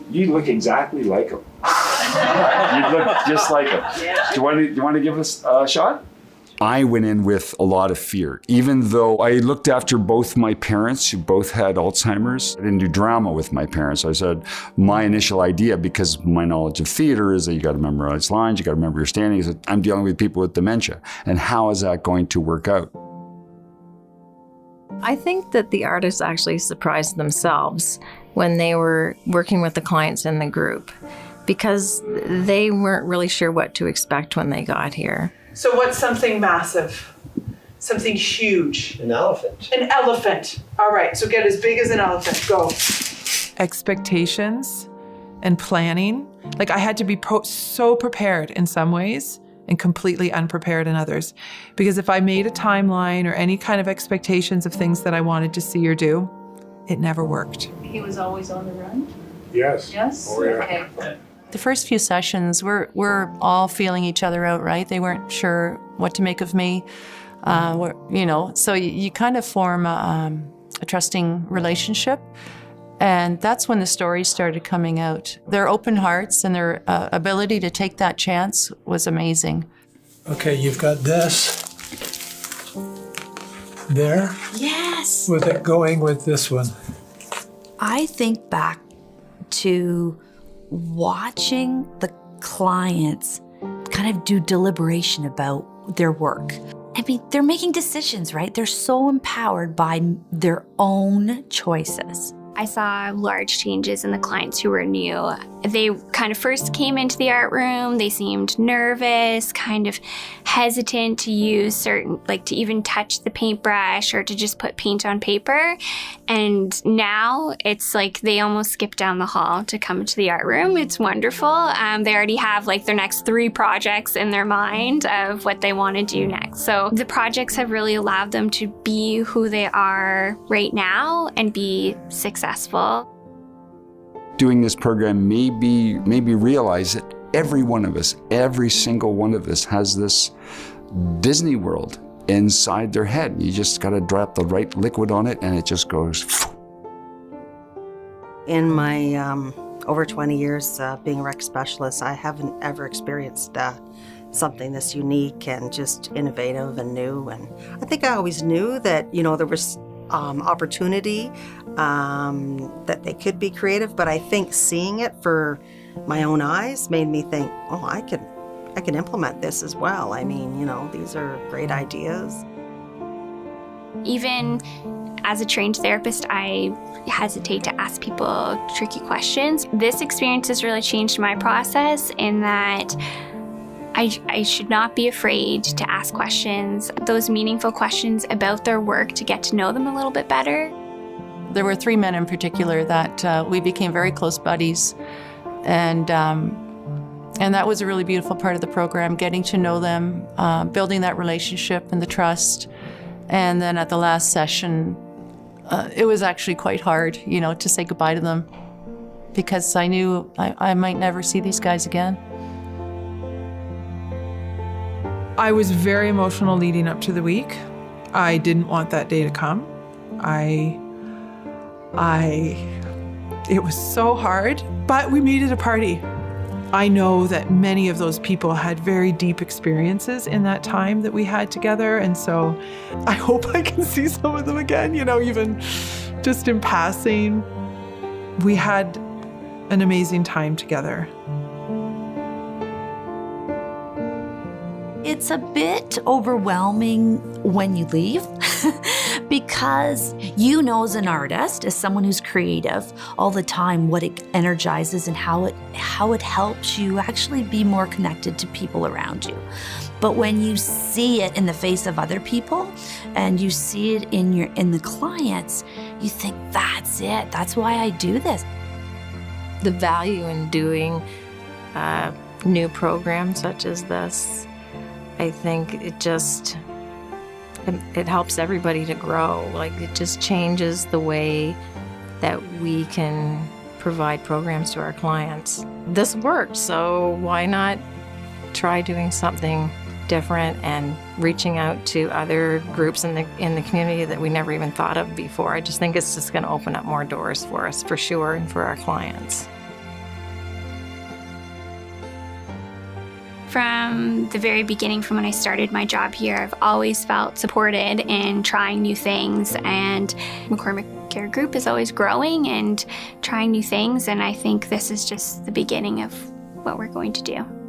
You look exactly like him. You look just like him. Do you want to give us a shot? I went in with a lot of fear. Even though I looked after both my parents, who both had Alzheimer's, I didn't do drama with my parents. I said my initial idea, because my knowledge of theater is that you got to memorize lines, you got to remember your standings. I'm dealing with people with dementia. And how is that going to work out? I think that the artists actually surprised themselves when they were working with the clients in the group, because they weren't really sure what to expect when they got here. So what's something massive? Something huge? An elephant. An elephant. All right, so get as big as an elephant. Go. Expectations and planning. Like I had to be so prepared in some ways and completely unprepared in others. Because if I made a timeline or any kind of expectations of things that I wanted to see or do, it never worked. He was always on the run? Yes. Yes? Oh, yeah. Okay. The first few sessions, we're all feeling each other out, right? They weren't sure what to make of me, so you kind of form a trusting relationship. And that's when the stories started coming out. Their open hearts and their ability to take that chance was amazing. Okay, you've got this there. Yes. With it going with this one. I think back to watching the clients kind of do deliberation about their work. I mean, they're making decisions, right? They're so empowered by their own choices. I saw large changes in the clients who were new. They kind of first came into the art room, they seemed nervous, kind of hesitant to use to even touch the paintbrush or to just put paint on paper. And now it's like they almost skip down the hall to come to the art room. It's wonderful. They already have their next 3 projects in their mind of what they want to do next. So the projects have really allowed them to be who they are right now and be successful. Doing this program made me realize that every one of us, every single one of us has this Disney World inside their head. You just got to drop the right liquid on it and it just goes. In my over 20 years being a rec specialist, I haven't ever experienced something this unique and just innovative and new. And I think I always knew that, there was opportunity, that they could be creative, but I think seeing it for my own eyes made me think, oh, I can implement this as well. I mean, these are great ideas. Even as a trained therapist, I hesitate to ask people tricky questions. This experience has really changed my process in that I should not be afraid to ask questions, those meaningful questions about their work, to get to know them a little bit better. There were 3 men in particular that we became very close buddies. And that was a really beautiful part of the program, getting to know them, building that relationship and the trust. And then at the last session, it was actually quite hard, to say goodbye to them, because I knew I might never see these guys again. I was very emotional leading up to the week. I didn't want that day to come. It was so hard, but we made it a party. I know that many of those people had very deep experiences in that time that we had together, and so I hope I can see some of them again, even just in passing. We had an amazing time together. It's a bit overwhelming when you leave because as an artist, as someone who's creative all the time, what it energizes and how it helps you actually be more connected to people around you. But when you see it in the face of other people and you see it in the clients, you think, that's it. That's why I do this. The value in doing new programs such as this, I think it helps everybody to grow. It just changes the way that we can provide programs to our clients. This worked, so why not try doing something different and reaching out to other groups in the community that we never even thought of before. I just think it's just going to open up more doors for us, for sure, and for our clients. From the very beginning, from when I started my job here, I've always felt supported in trying new things, and McCormick Care Group is always growing and trying new things, and I think this is just the beginning of what we're going to do.